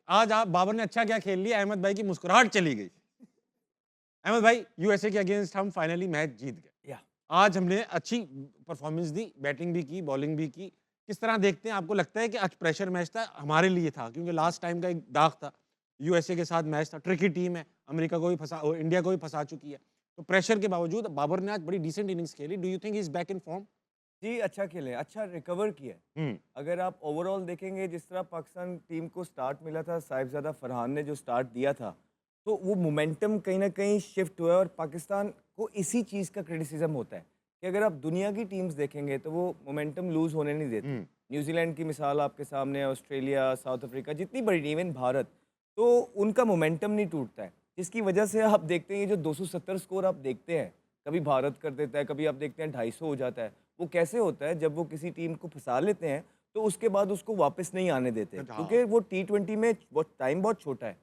आज आप बाबर ने अच्छा क्या खेल लिया, अहमद भाई की मुस्कुराहट चली गई। अहमद भाई, यूएसए के अगेंस्ट हम फाइनली मैच जीत गए। या आज हमने अच्छी परफॉर्मेंस दी, बैटिंग भी की, बॉलिंग भी की। किस तरह देखते हैं, आपको लगता है कि आज प्रेशर मैच था? हमारे लिए था, क्योंकि लास्ट टाइम का एक दाग था, यूएसए के साथ मैच था, ट्रिकी टीम है, अमेरिका को भी फंसा, इंडिया को भी फंसा चुकी है। तो प्रेशर के बावजूद बाबर ने आज बड़ी डिसेंट इनिंग्स खेली। Do you think he is back in form? जी, अच्छा खेले, अच्छा रिकवर किया है। हम्म। अगर आप ओवरऑल देखेंगे जिस तरह पाकिस्तान टीम को स्टार्ट मिला था, साहिबजादा फरहान ने जो स्टार्ट दिया था, तो वो मोमेंटम कहीं ना कहीं शिफ्ट हुआ है और पाकिस्तान को इसी चीज़ का क्रिटिसिज्म होता है कि अगर आप दुनिया की टीम्स देखेंगे तो वो मोमेंटम लूज़ होने नहीं देती। न्यूजीलैंड की मिसाल आपके सामने है, ऑस्ट्रेलिया, साउथ अफ्रीका, जितनी बड़ी टीम, इवन भारत, तो उनका मोमेंटम नहीं टूटता है, जिसकी वजह से आप देखते हैं ये जो 270 स्कोर आप देखते हैं, कभी भारत कर देता है, कभी आप देखते हैं 250 हो जाता है। वो कैसे होता है? जब वो किसी टीम को फंसा लेते हैं तो उसके बाद उसको वापस नहीं आने देते, क्योंकि वो T20 में बहुत टाइम बहुत छोटा है।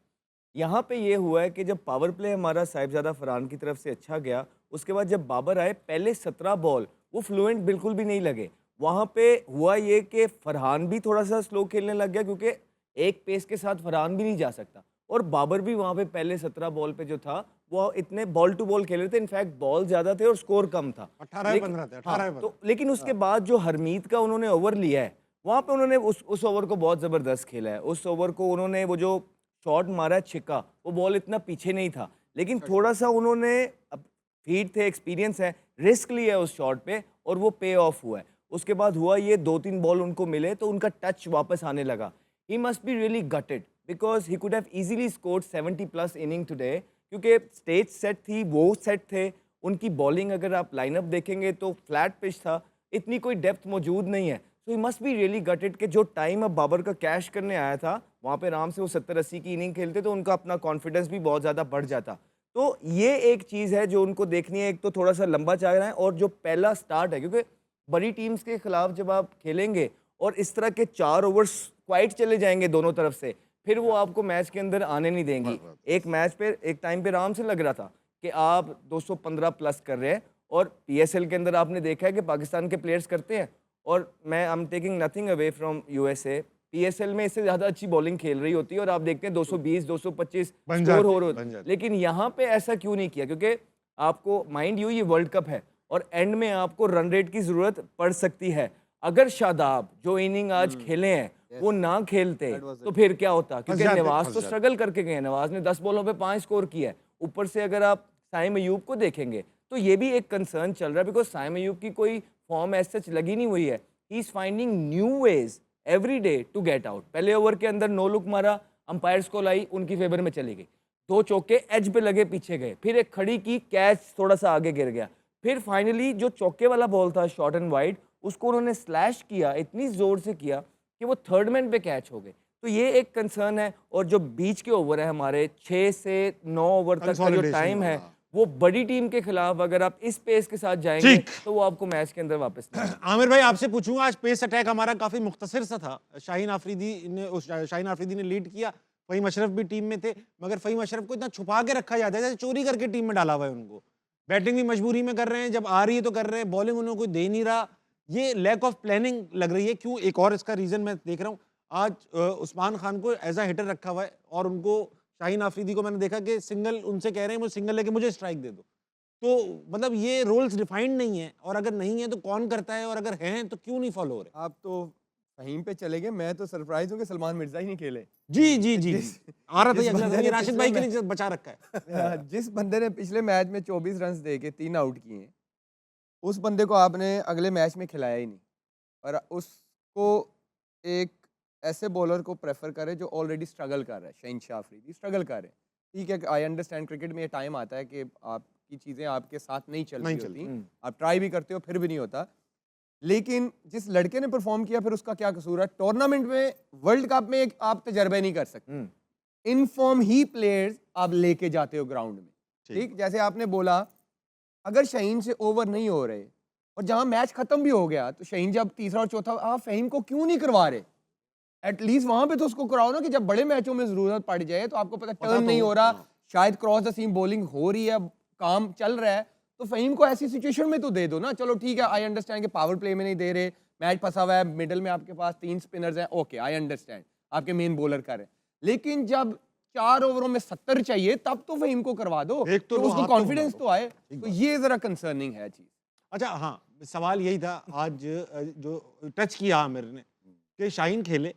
यहाँ पे ये हुआ है कि जब पावर प्ले हमारा साहिबजादा फरहान की तरफ से अच्छा गया, उसके बाद जब बाबर आए, पहले 17 बॉल वो फ्लुएंट बिल्कुल भी नहीं लगे। वहाँ पे हुआ ये कि फरहान भी थोड़ा सा स्लो खेलने लग गया, क्योंकि एक पेस के साथ फरहान भी नहीं जा सकता, और बाबर भी वहाँ पे पहले 17 बॉल पे जो था वो इतने बॉल टू बॉल खेल रहे थे, इनफैक्ट बॉल ज़्यादा थे और स्कोर कम था। 18-15 थे, हाँ, 18-15। तो लेकिन उसके बाद जो हरमीत का उन्होंने ओवर लिया है, वहाँ पे उन्होंने उस ओवर को बहुत ज़बरदस्त खेला है। उस ओवर को उन्होंने वो जो शॉट मारा है छिक्का, वो बॉल इतना पीछे नहीं था, लेकिन थोड़ा सा उन्होंने, अब फीट थे, एक्सपीरियंस है, रिस्क लिया है उस शॉट पे और वो पे ऑफ हुआ है। उसके बाद हुआ ये 2-3 बॉल उनको मिले तो उनका टच वापस आने लगा। ही must be really gated because he could have easily scored 70 plus inning today, क्योंकि स्टेज सेट थी, वो सेट थे। उनकी बॉलिंग अगर आप लाइनअप देखेंगे तो फ्लैट पिच था, इतनी कोई डेप्थ मौजूद नहीं है। So he must be really gutted कि जो टाइम अब बाबर का कैश करने आया था, वहाँ पे आराम से वो 70-80 की इनिंग खेलते तो उनका अपना कॉन्फिडेंस भी बहुत ज़्यादा बढ़ जाता। तो ये एक चीज़ है जो उनको देखनी है। एक तो थोड़ा सा लंबा चल रहा है और जो पहला स्टार्ट है, क्योंकि बड़ी टीम्स के खिलाफ जब आप खेलेंगे और इस तरह के 4 ओवर्स क्वाइट चले जाएंगे दोनों तरफ से, फिर वो आपको मैच के अंदर आने नहीं देंगी। एक मैच पे एक टाइम पे आराम से लग रहा था कि आप 215 प्लस कर रहे हैं, और पीएसएल के अंदर आपने देखा है कि पाकिस्तान के प्लेयर्स करते हैं। और मैं I am taking nothing away from USA, PSL में इससे ज़्यादा अच्छी बॉलिंग खेल रही होती है और आप देखते हैं 220 225 बन स्कोर जाती हो है, रहे बन होते, जाती लेकिन यहाँ पे ऐसा क्यों नहीं किया? क्योंकि आपको माइंड यू, ये वर्ल्ड कप है और एंड में आपको रन रेट की ज़रूरत पड़ सकती है। अगर शादाब जो इनिंग आज खेले हैं वो ना खेलते तो फिर क्या होता? फंस क्योंकि जाते, नवाज फंस तो जाते। स्ट्रगल करके गए हैं, नवाज ने 10 बॉलों पे 5 स्कोर किया है। ऊपर से अगर आप साइम अयूब को देखेंगे तो ये भी एक कंसर्न चल रहा है, बिकॉज साइम अयूब की कोई फॉर्म एज सच लगी नहीं हुई है। He is finding new ways every day to get out. पहले ओवर के अंदर नो लुक मारा, अंपायर्स को लाई, उनकी फेवर में चली गई, 2 चौके एज पे लगे, पीछे गए, फिर एक खड़ी की, कैच थोड़ा सा आगे गिर गया, फिर फाइनली जो चौके वाला बॉल था शॉर्ट एंड वाइड, उसको उन्होंने स्लैश किया, इतनी जोर से किया कि वो थर्ड मैन पे कैच हो गए। तो ये एक कंसर्न है। और जो बीच के ओवर है हमारे, 6 से 9 ओवर तक का जो कंसोलिडेशन टाइम है, वाला। वो बड़ी टीम के खिलाफ अगर आप इस पेस के साथ जाएंगे ठीक। तो वो आपको मैच के अंदर वापस नहीं आएंगे। आमिर भाई, आपसे पूछूंगा, आज पेस अटैक हमारा काफी मुख्तसर सा था। शाहीन आफरीदी ने लीड किया, फहीम अशरफ भी टीम में थे, मगर फहीम अशरफ को इतना छुपा के रखा जाता है जैसे चोरी करके टीम में डाला हुआ है उनको। बैटिंग भी मजबूरी में कर रहे हैं, जब आ रही है तो कर रहे हैं, बॉलिंग उन्हें कोई दे नहीं रहा। ये लैक ऑफ प्लानिंग लग रही है। क्यों? एक और इसका रीजन मैं देख रहा हूँ, आज उस्मान खान को एज अ हिटर रखा हुआ है और उनको, शाहीन आफरीदी को मैंने देखा कि सिंगल उनसे कह रहे हैं, मुझे सिंगल लेके मुझे स्ट्राइक दे दो। तो मतलब ये रोल्स डिफाइंड नहीं है, और अगर नहीं है तो कौन करता है, और अगर हैं तो क्यों नहीं फॉलो हो रहे? आप तो फ़हीम पे चले गए, मैं तो सरप्राइज़ हूँ कि सलमान मिर्ज़ा ही नहीं खेले। जी जी जी जिस जी। आ रहा था जिस ये अगला, बंदे ये ने राशिद पिछले भाई के मै लिए बचा रखा है। जिस बंदे ने पिछले मैच में 24 रन्स दे के 3 आउट किए हैं, उस बंदे को आपने अगले मैच में खिलाया ही नहीं। और उसको एक ऐसे बॉलर को प्रेफ़र करें जो ऑलरेडी स्ट्रगल कर रहा है। शहीन आफरीदी स्ट्रगल कर रहे हैं। ठीक है, आई अंडरस्टैंड, क्रिकेट में ये टाइम आता है कि आपकी चीज़ें आपके साथ नहीं चल नहीं रही चलती। होती, आप ट्राई भी करते हो फिर भी नहीं होता। लेकिन जिस लड़के ने परफॉर्म किया, फिर उसका क्या कसूर है? टूर्नामेंट में, वर्ल्ड कप में एक आप तजर्बे नहीं कर सकते। इन फॉर्म ही प्लेयर्स आप लेके जाते हो ग्राउंड में। ठीक, जैसे आपने बोला, अगर शहीन से ओवर नहीं हो रहे और जहां मैच खत्म भी हो गया, तो शहीन जब तीसरा और चौथा, आप फहीम को क्यों नहीं करवा रहे? एटलीस्ट वहां पे तो उसको कराओ ना, कि जब बड़े मैचों में जरूरत पड़ जाए तो आपको पता टर्न नहीं हो रहा, शायद क्रॉस द सीम बॉलिंग हो रही है, काम चल रहा है, तो फहीम को ऐसी सिचुएशन में तो दे दो ना। चलो ठीक है, आई अंडरस्टैंड कि पावर प्ले में नहीं दे रहे, मैच फंसा हुआ है, मिडल में आपके पास 3 स्पिनर्स हैं, ओके आई अंडरस्टैंड, आपके मेन बॉलर कर रहे हैं, लेकिन जब 4 ओवरों में 70 चाहिए तब तो फहीम को करवा दो, एक तो लो, उसको हाथ तो कॉन्फिडेंस घुमा तो दो। आए। ठीक तो बात। ये जरा कंसर्निंग है चीज। अच्छा हाँ, सवाल यही था आज जो टच किया आमिर ने कि शाहीन खेले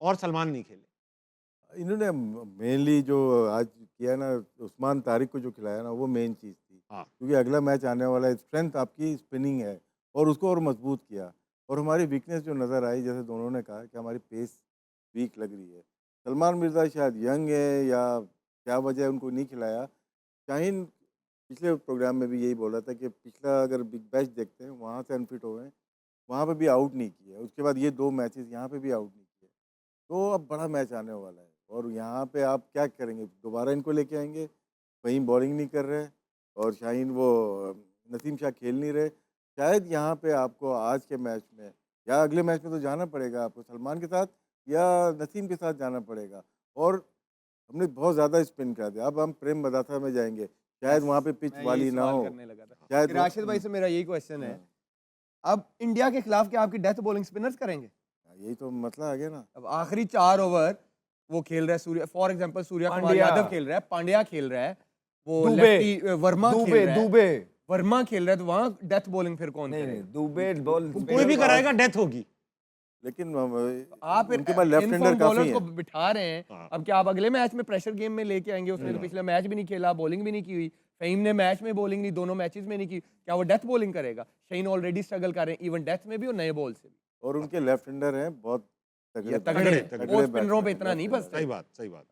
और सलमान नहीं खेले। इन्होंने मेनली जो आज किया ना, उस्मान तारिक को जो खिलाया ना, वो मेन चीज़ थी। हाँ। क्योंकि अगला मैच आने वाला है, स्ट्रेंथ आपकी स्पिनिंग है और उसको और मजबूत किया। और हमारी वीकनेस जो नज़र आई, जैसे दोनों ने कहा कि हमारी पेस वीक लग रही है। सलमान मिर्ज़ा शायद यंग है या क्या वजह है उनको नहीं खिलाया। शाहीन पिछले प्रोग्राम में भी यही बोल रहा था कि पिछला अगर बिग बैश देखते हैं, वहाँ से अनफिट हो गए, वहाँ पे भी आउट नहीं किया। उसके बाद ये 2 मैचेस यहाँ पे भी आउट नहीं किया। तो अब बड़ा मैच आने वाला है और यहाँ पे आप क्या करेंगे? दोबारा इनको लेके आएंगे, कहीं बॉलिंग नहीं कर रहे और शाहीन वो नसीम शाह खेल नहीं रहे। शायद यहाँ पे आपको आज के मैच में या अगले मैच में तो जाना पड़ेगा आपको सलमान के साथ या नसीम के साथ जाना पड़ेगा। और हमने बहुत ज़्यादा स्पिन करा दिया। अब हम प्रेम बदाथा में जाएंगे, शायद वहाँ पे पिच मैं वाली यही ना सवाल हो। करने लगा था शायद कि वो- राशिद भाई से मेरा यही क्वेश्चन है, हाँ। अब इंडिया के खिलाफ क्या आपकी डेथ बॉलिंग स्पिनर्स करेंगे? यही तो मसला आ गया ना। अब आखिरी 4 ओवर वो खेल रहा है सूर्य, फॉर एग्जांपल सूर्या कुमार पांड्या। यादव खेल रहा है, पांड्या खेल रहा है, वो दुबे। लेफ्टी वर्मा खेल दुबे रहा है, दुबे वर्मा खेल रहा है, तो वहाँ डेथ बॉलिंग फिर कौन नहीं नहीं करेगा? दुबे बॉल कोई भी कराएगा डेथ होगी। लेकिन आप फिर उनके पास लेफ्ट हैंडर इन-फॉर्म काफ़ी बॉलर्स को हैं। बिठा रहे हैं। हाँ। अब क्या आप अगले मैच में प्रेशर गेम में लेके आएंगे? उसने तो पिछले मैच भी नहीं खेला, बॉलिंग भी नहीं की हुई। फहीम ने मैच में बॉलिंग नहीं, दोनों मैचेस में नहीं की। क्या वो डेथ बॉलिंग करेगा? शाहीन ऑलरेडी स्ट्रगल कर रहे हैं, इवन डेथ में भी और नए बॉल से भी। और उनके लेफ्ट हैंडर हैं बहुत ये तगड़े तगड़े तगड़े वो स्पिनरों पे इतना नहीं बैट्समैन। फंसते। सही बात, सही बात।